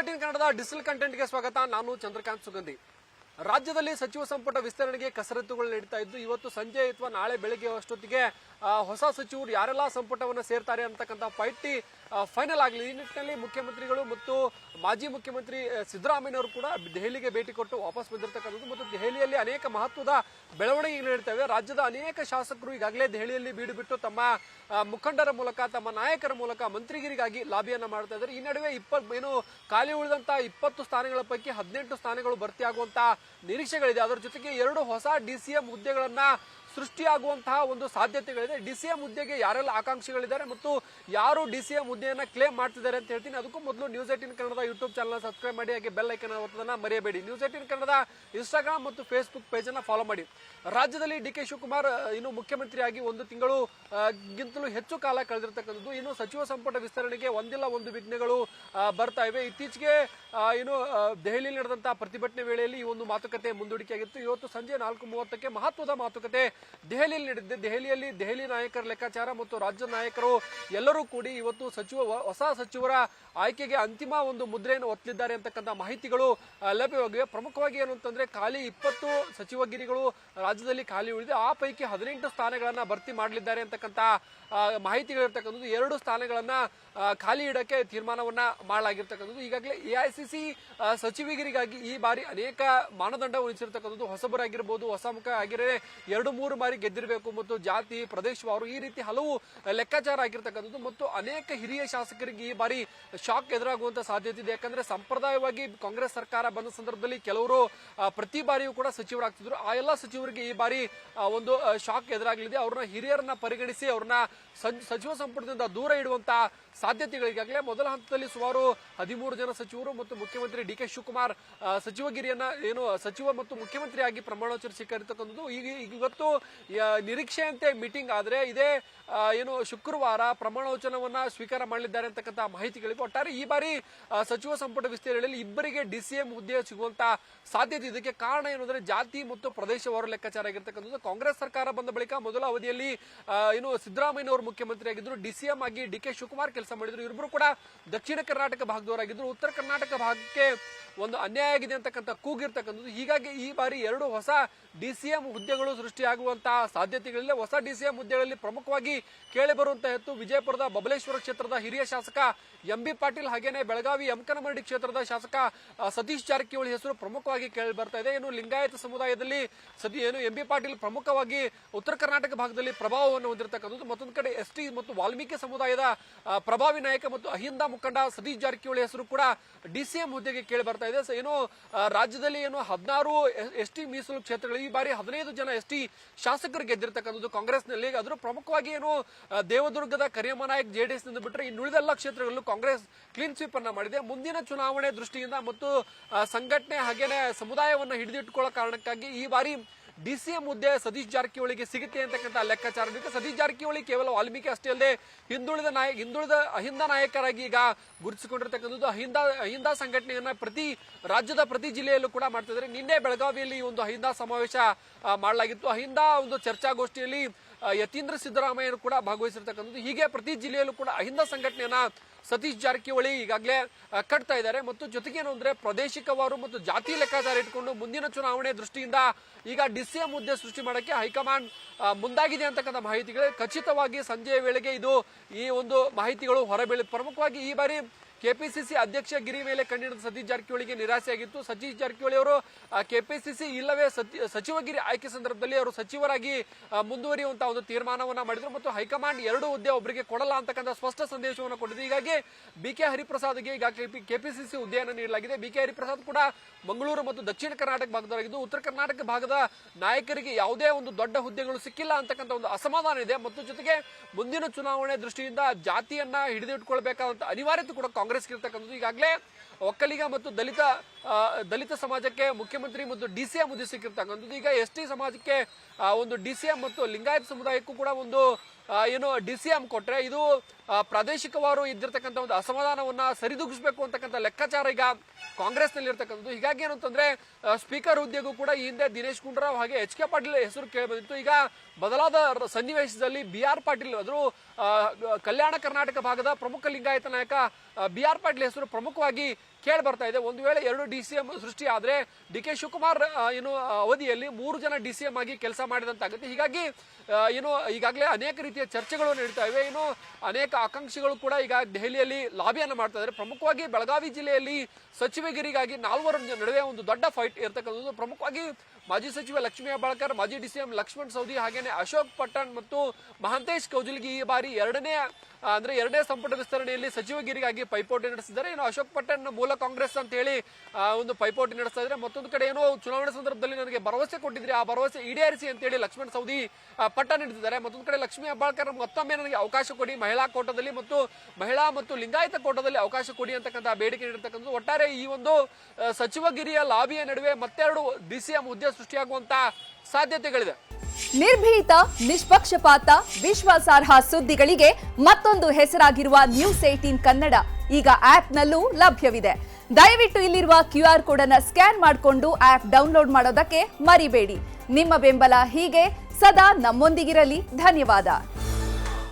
News18 ಕನ್ನಡದ digital ಕಂಟೆಂಟ್ಗೆ ಸ್ವಾಗತ. ನಾನು ಚಂದ್ರಕಾಂತ್ ಸುಗಂಧಿ. ರಾಜ್ಯದಲ್ಲಿ ಸಚಿವ ಸಂಪುಟ ವಿಸ್ತರಣೆಗೆ ಕಸರತ್ತುಗಳು ನಡೀತಾ ಇದ್ದು, ಇವತ್ತು ಸಂಜೆ ಅಥವಾ ನಾಳೆ ಬೆಳಗ್ಗೆ ಅಷ್ಟೊತ್ತಿಗೆ ಹೊಸ ಸಚಿವರು ಯಾರೆಲ್ಲ ಸಂಪುಟವನ್ನು ಸೇರ್ತಾರೆ ಅಂತಕ್ಕಂಥ ಪೈಟಿ ಫೈನಲ್ ಆಗಲಿ. ಈ ನಿಟ್ಟಿನಲ್ಲಿ ಮುಖ್ಯಮಂತ್ರಿಗಳು ಮತ್ತು ಮಾಜಿ ಮುಖ್ಯಮಂತ್ರಿ ಸಿದ್ದರಾಮಯ್ಯನವರು ಕೂಡ ದೆಹಲಿಗೆ ಭೇಟಿ ಕೊಟ್ಟು ವಾಪಸ್ ಬಂದಿರತಕ್ಕಂಥದ್ದು ಮತ್ತು ದೆಹಲಿಯಲ್ಲಿ ಅನೇಕ ಮಹತ್ವದ ಬೆಳವಣಿಗೆಗಳು ನಡೀತವೆ. ರಾಜ್ಯದ ಅನೇಕ ಶಾಸಕರು ಈಗಾಗಲೇ ದೆಹಲಿಯಲ್ಲಿ ಬೀಡು ಬಿಟ್ಟು ತಮ್ಮ ಮುಖಂಡರ ಮೂಲಕ, ತಮ್ಮ ನಾಯಕರ ಮೂಲಕ ಮಂತ್ರಿಗಿರಿಗಾಗಿ ಲಾಬಿಯನ್ನ ಮಾಡ್ತಾ ಇದ್ದಾರೆ. ಈ ನಡುವೆ ಖಾಲಿ ಉಳಿದಂತ 20 ಸ್ಥಾನಗಳ ಪೈಕಿ 18 ಸ್ಥಾನಗಳು ಭರ್ತಿಯಾಗುವಂತ ನಿರೀಕ್ಷೆಗಳಿದೆ. ಅದರ ಜೊತೆಗೆ 2 ಹೊಸ ಡಿಸಿಎಂ ಹುದ್ದೆಗಳನ್ನ ಸೃಷ್ಟಿಯಾಗುವಂತಹ ಒಂದು ಸಾಧ್ಯತೆಗಳಿದೆ. ಡಿಸಿಎಂ ಹುದ್ದೆಗೆ ಯಾರೆಲ್ಲ ಆಕಾಂಕ್ಷಿಗಳಿದ್ದಾರೆ ಮತ್ತು ಯಾರು ಡಿಸಿಎಂ ಹುದ್ದೆಯನ್ನ ಕ್ಲೇಮ್ ಮಾಡ್ತಿದ್ದಾರೆ ಅಂತ ಹೇಳ್ತೀನಿ. ಅದಕ್ಕೂ ಮೊದಲು ನ್ಯೂಸ್18 ಕನ್ನಡದ ಯೂಟ್ಯೂಬ್ ಚಾನಲ್ ಸಬ್ಸ್ಕ್ರೈಬ್ ಮಾಡಿ, ಹಾಗೆ ಬೆಲ್ ಐಕನ್ ಒತ್ತೋದನ್ನ ಮರೆಯಬೇಡಿ. ನ್ಯೂಸ್18 ಕನ್ನಡದ ಇನ್ಸ್ಟಾಗ್ರಾಮ್ ಮತ್ತು ಫೇಸ್ಬುಕ್ ಪೇಜ್ ಅನ್ನ ಫಾಲೋ ಮಾಡಿ. ರಾಜ್ಯದಲ್ಲಿ ಡಿ ಕೆ ಶಿವಕುಮಾರ್ ಇನ್ನು ಮುಖ್ಯಮಂತ್ರಿಯಾಗಿ 1 ತಿಂಗಳು ಗಿಂತಲೂ ಹೆಚ್ಚು ಕಾಲ ಕಳೆದಿರತಕ್ಕಂಥದ್ದು. ಇನ್ನು ಸಚಿವ ಸಂಪುಟ ವಿಸ್ತರಣೆಗೆ ಒಂದಿಲ್ಲ ಒಂದು ವಿಘ್ನಗಳು ಬರ್ತಾ ಇವೆ. ಇತ್ತೀಚೆಗೆ ದೆಹಲಿಯಲ್ಲಿ ನಡೆದಂತಹ ಪ್ರತಿಭಟನೆ ವೇಳೆಯಲ್ಲಿ ಈ ಒಂದು ಮಾತುಕತೆ ಮುಂದೂಡಿಕೆಯಾಗಿತ್ತು. ಇವತ್ತು ಸಂಜೆ 4:30ಕ್ಕೆ ಮಹತ್ವದ ಮಾತುಕತೆ ದೆಹಲಿಯಲ್ಲಿ ನಡೆದಿದೆ. ದೆಹಲಿಯಲ್ಲಿ ದೆಹಲಿ ನಾಯಕರ ಲೆಕ್ಕಾಚಾರ ಮತ್ತು ರಾಜ್ಯ ನಾಯಕರು ಎಲ್ಲರೂ ಕೂಡಿ ಇವತ್ತು ಹೊಸ ಸಚಿವರ ಆಯ್ಕೆಗೆ ಅಂತಿಮ ಒಂದು ಮುದ್ರೆಯನ್ನು ಒತ್ತಲಿದ್ದಾರೆ ಅಂತಕ್ಕಂಥ ಮಾಹಿತಿಗಳು ಲಭ್ಯವಾಗಿವೆ. ಪ್ರಮುಖವಾಗಿ ಏನು ಅಂತಂದ್ರೆ, ಖಾಲಿ 20 ಸಚಿವಗಿರಿಗಳು ರಾಜ್ಯದಲ್ಲಿ ಖಾಲಿ ಉಳಿದೆ. ಆ ಪೈಕಿ 18 ಸ್ಥಾನಗಳನ್ನ ಭರ್ತಿ ಮಾಡಲಿದ್ದಾರೆ ಅಂತಕ್ಕಂಥ ಮಾಹಿತಿಗಳಿರ್ತಕ್ಕಂಥದ್ದು. 2 ಸ್ಥಾನಗಳನ್ನ ಖಾಲಿ ಇಡಕ್ಕೆ ತೀರ್ಮಾನವನ್ನ ಮಾಡಲಾಗಿರ್ತಕ್ಕಂಥದ್ದು. ಈಗಾಗಲೇ ಎಐಸಿಸಿ ಸಚಿವಗಿರಿಗಾಗಿ ಈ ಬಾರಿ ಅನೇಕ ಮಾನದಂಡ ಉಳಿಸಿರ್ತಕ್ಕಂಥದ್ದು. ಹೊಸಬರಾಗಿರ್ಬೋದು, ಹೊಸ ಮುಖ ಆಗಿರೇ 2-3 ಬಾರಿ ಗೆದ್ದಿರಬೇಕು ಮತ್ತು ಜಾತಿ, ಪ್ರದೇಶವಾರು, ಈ ರೀತಿ ಹಲವು ಲೆಕ್ಕಾಚಾರ ಆಗಿರ್ತಕ್ಕಂಥದ್ದು. ಮತ್ತು ಅನೇಕ ಹಿರಿಯ ಶಾಸಕರಿಗೆ ಈ ಬಾರಿ ಶಾಕ್ ಎದುರಾಗುವಂತ ಸಾಧ್ಯತೆ ಇದೆ. ಯಾಕಂದ್ರೆ ಸಂಪ್ರದಾಯವಾಗಿ ಕಾಂಗ್ರೆಸ್ ಸರ್ಕಾರ ಬಂದ ಸಂದರ್ಭದಲ್ಲಿ ಕೆಲವರು ಪ್ರತಿ ಬಾರಿಯೂ ಕೂಡ ಸಚಿವರಾಗ್ತಿದ್ರು. ಆ ಎಲ್ಲ ಸಚಿವರಿಗೆ ಈ ಬಾರಿ ಒಂದು ಶಾಕ್ ಎದುರಾಗಲಿದೆ. ಅವ್ರನ್ನ ಹಿರಿಯರನ್ನ ಪರಿಗಣಿಸಿ ಅವ್ರನ್ನ ಸಚಿವ ಸಂಪುಟದಿಂದ ದೂರ ಇಡುವಂತ ಸಾಧ್ಯತೆಗಳಿಗಾಗಲೇ ಮೊದಲ ಹಂತದಲ್ಲಿ ಸುಮಾರು 13 ಜನ ಸಚಿವರು ಮತ್ತು ಮುಖ್ಯಮಂತ್ರಿ ಡಿ ಕೆ ಶಿವಕುಮಾರ್ ಸಚಿವಗಿರಿಯನ್ನ ಸಚಿವ ಮತ್ತು ಮುಖ್ಯಮಂತ್ರಿಯಾಗಿ ಪ್ರಮಾಣವಚನ ಸ್ವೀಕರಿಸತಕ್ಕಂಥದ್ದು. ಇವತ್ತು ನಿರೀಕ್ಷೆಯಂತೆ ಮೀಟಿಂಗ್ ಆದ್ರೆ ಇದೇ ಶುಕ್ರವಾರ ಪ್ರಮಾಣವಚನವನ್ನ ಸ್ವೀಕಾರ ಮಾಡಲಿದ್ದಾರೆ ಅಂತಕ್ಕಂಥ ಮಾಹಿತಿಗಳಿವೆ. ಒಟ್ಟಾರೆ ಈ ಬಾರಿ ಸಚಿವ ಸಂಪುಟ ವಿಸ್ತರಣೆಯಲ್ಲಿ ಇಬ್ಬರಿಗೆ ಡಿಸಿಎಂ ಹುದ್ದೆ ಸಿಗುವಂತ ಸಾಧ್ಯತೆ. ಇದಕ್ಕೆ ಕಾರಣ ಏನಂದ್ರೆ ಜಾತಿ ಮತ್ತು ಪ್ರದೇಶವಾರು ಲೆಕ್ಕಾಚಾರ ಆಗಿರ್ತಕ್ಕಂಥದ್ದು. ಕಾಂಗ್ರೆಸ್ ಸರ್ಕಾರ ಬಂದ ಬಳಿಕ ಮೊದಲ ಅವಧಿಯಲ್ಲಿ ಸಿದ್ದರಾಮಯ್ಯನವರು ಮುಖ್ಯಮಂತ್ರಿ ಆಗಿದ್ರು, ಡಿಸಿಎಂ ಆಗಿ ಡಿ ಕೆ ಶಿವಕುಮಾರ್ ಕೆಲಸ ಮಾಡಿದ್ರು. ಇವರಿಬ್ಬರು ಕೂಡ ದಕ್ಷಿಣ ಕರ್ನಾಟಕ ಭಾಗದವರಾಗಿದ್ರು. ಉತ್ತರ ಕರ್ನಾಟಕ ಭಾಗಕ್ಕೆ ಒಂದು ಅನ್ಯಾಯ ಆಗಿದೆ ಅಂತಕ್ಕಂಥ ಕೂಗಿರ್ತಕ್ಕಂಥದ್ದು. ಹೀಗಾಗಿ ಈ ಬಾರಿ 2 ಹೊಸ ಡಿಸಿಎಂ ಹುದ್ದೆಗಳು ಸೃಷ್ಟಿಯಾಗುವಂತಹ ಸಾಧ್ಯತೆಗಳಿಲ್ಲ. ಹೊಸ ಡಿಸಿಎಂ ಹುದ್ದೆಗಳಲ್ಲಿ ಪ್ರಮುಖವಾಗಿ ಕೇಳಿ ಬರುವಂತಹ ಹೆತ್ತು ವಿಜಯಪುರದ ಬಬಲೇಶ್ವರ ಕ್ಷೇತ್ರದ ಹಿರಿಯ ಶಾಸಕ ಎಂ.ಬಿ. ಪಾಟೀಲ್, ಹಾಗೇನೆ ಬೆಳಗಾವಿ ಯಮಕನಮರಡಿ ಕ್ಷೇತ್ರದ ಶಾಸಕ ಸತೀಶ್ ಜಾರಕಿಹೊಳಿ ಹೆಸರು ಪ್ರಮುಖವಾಗಿ ಕೇಳಿ ಬರ್ತಾ ಇದೆ. ಲಿಂಗಾಯತ ಸಮುದಾಯದಲ್ಲಿ ಎಂ.ಬಿ. ಪಾಟೀಲ್ ಪ್ರಮುಖವಾಗಿ ಉತ್ತರ ಕರ್ನಾಟಕ ಭಾಗದಲ್ಲಿ ಪ್ರಭಾವವನ್ನು ಹೊಂದಿರತಕ್ಕಂಥದ್ದು. ಮತ್ತೊಂದು ಕಡೆ ಎಸ್ಟಿ ಮತ್ತು ವಾಲ್ಮೀಕಿ ಸಮುದಾಯದ ಪ್ರಭಾವಿ ನಾಯಕ ಮತ್ತು ಅಹಿಂದ ಮುಖಂಡ ಸತೀಶ್ ಜಾರಕಿಹೊಳಿ ಹೆಸರು ಕೂಡ ಡಿಸಿಎಂ ಹುದ್ದೆಗೆ ಕೇಳಿ ಬರ್ತಾ ಇದೆ. ರಾಜ್ಯದಲ್ಲಿ 16 ಎಸ್ಟಿ ಮೀಸಲು ಕ್ಷೇತ್ರಗಳು, ಈ ಬಾರಿ 15 ಜನ ಎಸ್ಟಿ ಶಾಸಕರು ಗೆದ್ದಿರತಕ್ಕಂಥದ್ದು ಕಾಂಗ್ರೆಸ್ನಲ್ಲಿ. ಅದರ ಪ್ರಮುಖವಾಗಿ ದೇವದುರ್ಗದ ಕರಿಯಮ್ಮ ನಾಯಕ್ ಜೆಡಿಎಸ್ ನಿಂದ ಬಿಟ್ಟರೆ ಇನ್ನುಳಿದೆಲ್ಲ ಕ್ಷೇತ್ರಗಳಲ್ಲೂ ಕಾಂಗ್ರೆಸ್ ಕ್ಲೀನ್ ಸ್ವೀಪ್ ಅನ್ನ ಮಾಡಿದೆ. ಮುಂದಿನ ಚುನಾವಣೆ ದೃಷ್ಟಿಯಿಂದ ಮತ್ತು ಸಂಘಟನೆ ಹಾಗೇನೆ ಸಮುದಾಯವನ್ನು ಹಿಡಿದಿಟ್ಟುಕೊಳ್ಳೋ ಕಾರಣಕ್ಕಾಗಿ ಈ ಬಾರಿ ಡಿಸಿಎಂ ಹುದ್ದೆ ಸತೀಶ್ ಜಾರಕಿಹೊಳಿಗೆ ಸಿಗುತ್ತೆ ಅಂತಕ್ಕಂಥ ಲೆಕ್ಕಾಚಾರ. ಸತೀಶ್ ಜಾರಕಿಹೊಳಿ ಕೇವಲ ವಾಲ್ಮೀಕಿ ಅಷ್ಟೇ ಅಲ್ಲದೆ ಹಿಂದುಳಿದ ಅಹಿಂದ ನಾಯಕರಾಗಿ ಈಗ ಗುರುತಿಸಿಕೊಂಡಿರ್ತಕ್ಕಂಥದ್ದು. ಅಹಿಂದ ಸಂಘಟನೆಯನ್ನ ರಾಜ್ಯದ ಪ್ರತಿ ಜಿಲ್ಲೆಯಲ್ಲೂ ಕೂಡ ಮಾಡ್ತಿದ್ದಾರೆ. ನಿನ್ನೆ ಬೆಳಗಾವಿಯಲ್ಲಿ ಒಂದು ಅಹಿಂದ ಸಮಾವೇಶ ಮಾಡಲಾಗಿತ್ತು. ಅಹಿಂದ ಒಂದು ಚರ್ಚಾಗೋಷ್ಠಿಯಲ್ಲಿ ಯತೀಂದ್ರ ಸಿದ್ದರಾಮಯ್ಯ ಕೂಡ ಭಾಗವಹಿಸಿರ್ತಕ್ಕಂಥದ್ದು. ಹೀಗೆ ಪ್ರತಿ ಜಿಲ್ಲೆಯಲ್ಲೂ ಕೂಡ ಅಹಿಂದ ಸಂಘಟನೆಯನ್ನ ಸತೀಶ್ ಜಾರಕಿಹೊಳಿ ಈಗಾಗಲೇ ಕಟ್ತಾ ಇದ್ದಾರೆ. ಮತ್ತು ಜೊತೆಗೆ ಏನು ಅಂದ್ರೆ, ಪ್ರಾದೇಶಿಕವಾರು ಮತ್ತು ಜಾತಿ ಲೆಕ್ಕಾಚಾರ ಇಟ್ಕೊಂಡು ಮುಂದಿನ ಚುನಾವಣೆ ದೃಷ್ಟಿಯಿಂದ ಈಗ ಡಿಸಿಎಂ ಹುದ್ದೆ ಸೃಷ್ಟಿ ಮಾಡಕ್ಕೆ ಹೈಕಮಾಂಡ್ ಮುಂದಾಗಿದೆ ಅಂತಕ್ಕಂಥ ಮಾಹಿತಿಗಳು ಖಚಿತವಾಗಿ ಸಂಜೆಯ ವೇಳೆಗೆ ಈ ಒಂದು ಮಾಹಿತಿಗಳು ಹೊರಬೀಳ. ಪ್ರಮುಖವಾಗಿ ಈ ಬಾರಿ ಕೆಪಿಸಿಸಿ ಅಧ್ಯಕ್ಷ ಗಿರಿ ಮೇಲೆ ಕಣ್ಣಿಡಿದ ಸತೀಶ್ ಜಾರಕಿಹೊಳಿಗೆ ನಿರಾಸೆಯಾಗಿತ್ತು. ಸತೀಶ್ ಜಾರಕಿಹೊಳಿ ಅವರು ಕೆಪಿಸಿಸಿ ಇಲ್ಲವೇ ಸಚಿವಗಿರಿ ಆಯ್ಕೆ ಸಂದರ್ಭದಲ್ಲಿ ಅವರು ಸಚಿವರಾಗಿ ಮುಂದುವರಿಯುವಂತಹ ಒಂದು ತೀರ್ಮಾನವನ್ನ ಮಾಡಿದ್ರು ಮತ್ತು ಹೈಕಮಾಂಡ್ 2 ಹುದ್ದೆ ಒಬ್ಬರಿಗೆ ಕೊಡಲ್ಲ ಅಂತಕ್ಕಂಥ ಸ್ಪಷ್ಟ ಸಂದೇಶವನ್ನು ಕೊಟ್ಟಿದೆ. ಹೀಗಾಗಿ ಬಿ.ಕೆ. ಹರಿಪ್ರಸಾದ್ಗೆ ಈಗ ಕೆಪಿಸಿಸಿ ಹುದ್ದೆಯನ್ನು ನೀಡಲಾಗಿದೆ. ಬಿ.ಕೆ. ಹರಿಪ್ರಸಾದ್ ಕೂಡ ಮಂಗಳೂರು ಮತ್ತು ದಕ್ಷಿಣ ಕರ್ನಾಟಕ ಭಾಗದವರಾಗಿದ್ದು, ಉತ್ತರ ಕರ್ನಾಟಕ ಭಾಗದ ನಾಯಕರಿಗೆ ಯಾವುದೇ ಒಂದು ದೊಡ್ಡ ಹುದ್ದೆಗಳು ಸಿಕ್ಕಿಲ್ಲ ಅಂತಕ್ಕಂಥ ಒಂದು ಅಸಮಾಧಾನ ಇದೆ. ಮತ್ತು ಜೊತೆಗೆ ಮುಂದಿನ ಚುನಾವಣೆ ದೃಷ್ಟಿಯಿಂದ ಜಾತಿಯನ್ನ ಹಿಡಿದಿಟ್ಟುಕೊಳ್ಬೇಕಾದಂತ ಅನಿವಾರ್ಯತೆ ಕೂಡ ಕಾಂಗ್ರೆಸ್ ಇರ್ತಕ್ಕಂಥದ್ದು. ಈಗಾಗಲೇ ಒಕ್ಕಲಿಗ ಮತ್ತು ದಲಿತ ಸಮಾಜಕ್ಕೆ ಮುಖ್ಯಮಂತ್ರಿ ಮತ್ತು ಡಿಸಿಎಂ ಹುದ್ದೆ ಸಿಕ್ಕಿರ್ತಕ್ಕಂಥದ್ದು. ಈಗ ಎಸ್ಟಿ ಸಮಾಜಕ್ಕೆ ಒಂದು ಡಿಸಿಎಂ ಮತ್ತು ಲಿಂಗಾಯತ ಸಮುದಾಯಕ್ಕೂ ಕೂಡ ಒಂದು ಡಿಸಿಎಂ ಕೊಟ್ರೆ ಇದು ಪ್ರಾದೇಶಿಕವಾರು ಇದ್ದಿರ್ತಕ್ಕಂಥ ಒಂದು ಅಸಮಾಧಾನವನ್ನ ಸರಿದೂಗಿಸಬೇಕು ಅಂತಕ್ಕಂಥ ಲೆಕ್ಕಾಚಾರ ಈಗ ಕಾಂಗ್ರೆಸ್ ನಲ್ಲಿ ಇರ್ತಕ್ಕಂಥದ್ದು. ಹೀಗಾಗಿ ಏನಂತಂದ್ರೆ, ಸ್ಪೀಕರ್ ಹುದ್ದೆಗೂ ಕೂಡ ಈ ಹಿಂದೆ ದಿನೇಶ್ ಗುಂಡೂರಾವ್ ಹಾಗೆ ಎಚ್.ಕೆ. ಪಾಟೀಲ್ ಹೆಸರು ಕೇಳಿ ಬಂದಿತ್ತು. ಈಗ ಬದಲಾದ ಸನ್ನಿವೇಶದಲ್ಲಿ ಬಿ.ಆರ್. ಪಾಟೀಲ್ ಕಲ್ಯಾಣ ಕರ್ನಾಟಕ ಭಾಗದ ಪ್ರಮುಖ ಲಿಂಗಾಯತ ನಾಯಕ ಬಿ.ಆರ್. ಪಾಟೀಲ್ ಹೆಸರು ಪ್ರಮುಖವಾಗಿ ಕೇಳಿ ಬರ್ತಾ ಇದೆ. ಒಂದು ವೇಳೆ 2 DCM ಸೃಷ್ಟಿ ಆದ್ರೆ ಡಿ.ಕೆ. ಶಿವಕುಮಾರ್ ಅವಧಿಯಲ್ಲಿ 3 ಜನ DCM ಆಗಿ ಕೆಲಸ ಮಾಡಿದಂತಾಗುತ್ತೆ. ಹೀಗಾಗಿ ಈಗಾಗಲೇ ಅನೇಕ ರೀತಿಯ ಚರ್ಚೆಗಳು ನಡೀತಾ ಇವೆ. ಅನೇಕ ಆಕಾಂಕ್ಷಿಗಳು ಕೂಡ ಈಗ ದೆಹಲಿಯಲ್ಲಿ ಲಾಬಿಯನ್ನು ಮಾಡ್ತಾ ಇದ್ದಾರೆ. ಪ್ರಮುಖವಾಗಿ ಬೆಳಗಾವಿ ಜಿಲ್ಲೆಯಲ್ಲಿ ಸಚಿವಗಿರಿಗಾಗಿ 4 ನಡುವೆ ಒಂದು ದೊಡ್ಡ ಫೈಟ್ ಇರತಕ್ಕಂಥದ್ದು. ಪ್ರಮುಖವಾಗಿ ಮಾಜಿ ಸಚಿವ ಲಕ್ಷ್ಮೀ ಹೆಬ್ಬಾಳ್ಕರ್, ಮಾಜಿ DCM ಲಕ್ಷ್ಮಣ್ ಸವದಿ, ಹಾಗೇನೆ ಅಶೋಕ್ ಪಟ್ಟಣ್ ಮತ್ತು ಮಹಾಂತೇಶ್ ಕೌಜಲ್ಗಿ ಈ ಬಾರಿ ಎರಡನೇ ಸಂಪುಟ ವಿಸ್ತರಣೆಯಲ್ಲಿ ಸಚಿವಗಿರಿಗಾಗಿ ಪೈಪೋಟಿ ನಡೆಸಿದ್ದಾರೆ. ಅಶೋಕ್ ಪಟ್ಟಣ್ ಮೂಲ ಕಾಂಗ್ರೆಸ್ ಅಂತ ಹೇಳಿ ಒಂದು ಪೈಪೋಟಿ ನಡೆಸ್ತಾ ಇದ್ದಾರೆ. ಮತ್ತೊಂದು ಕಡೆ ಚುನಾವಣೆ ಸಂದರ್ಭದಲ್ಲಿ ನನಗೆ ಭರವಸೆ ಕೊಟ್ಟಿದ್ರೆ ಆ ಭರವಸೆ ಈಡೇರಿಸಿ ಅಂತ ಹೇಳಿ ಲಕ್ಷ್ಮಣ್ ಸವದಿ ಪಟ್ಟ ನೀಡುತ್ತಿದ್ದಾರೆ. ಮತ್ತೊಂದು ಕಡೆ ಲಕ್ಷ್ಮೀ ಹೆಬ್ಬಾಳ್ಕರ್ ಮತ್ತೊಮ್ಮೆ ನನಗೆ ಅವಕಾಶ ಕೊಡಿ, ಮಹಿಳಾ ಕೋಟದಲ್ಲಿ ಮತ್ತು ಮಹಿಳಾ ಮತ್ತು ಲಿಂಗಾಯತ ಕೋಟದಲ್ಲಿ ಅವಕಾಶ ಕೊಡಿ ಅಂತಕ್ಕಂಥ ಬೇಡಿಕೆ ನೀಡಿರ್ತಕ್ಕಂಥದ್ದು. ಒಟ್ಟಾರೆ ಈ ಒಂದು ಸಚಿವಗಿರಿಯ ಲಾಬಿಯ ನಡುವೆ ಮತ್ತೆರಡು DCM ಹುದ್ದೆ ಸೃಷ್ಟಿಯಾಗುವಂತ ಸಾಧ್ಯತೆಗಳಿದೆ. ನಿರ್ಭೀತ, ನಿಷ್ಪಕ್ಷಪಾತ, ವಿಶ್ವಾಸಾರ್ಹ ಸುದ್ದಿಗಳಿಗೆ ಮತ್ತೊಂದು ಹೆಸರಾಗಿರುವ News18 ಕನ್ನಡ ಈಗ ಆಪ್ನಲ್ಲೂ ಲಭ್ಯವಿದೆ. ದಯವಿಟ್ಟು ಇಲ್ಲಿರುವ QR ಕೋಡ್ ಅನ್ನು ಸ್ಕ್ಯಾನ್ ಮಾಡಿಕೊಂಡು ಆಪ್ ಡೌನ್ಲೋಡ್ ಮಾಡೋದಕ್ಕೆ ಮರಿಬೇಡಿ. ನಿಮ್ಮ ಬೆಂಬಲ ಹೀಗೆ ಸದಾ ನಮ್ಮೊಂದಿಗಿರಲಿ. ಧನ್ಯವಾದ.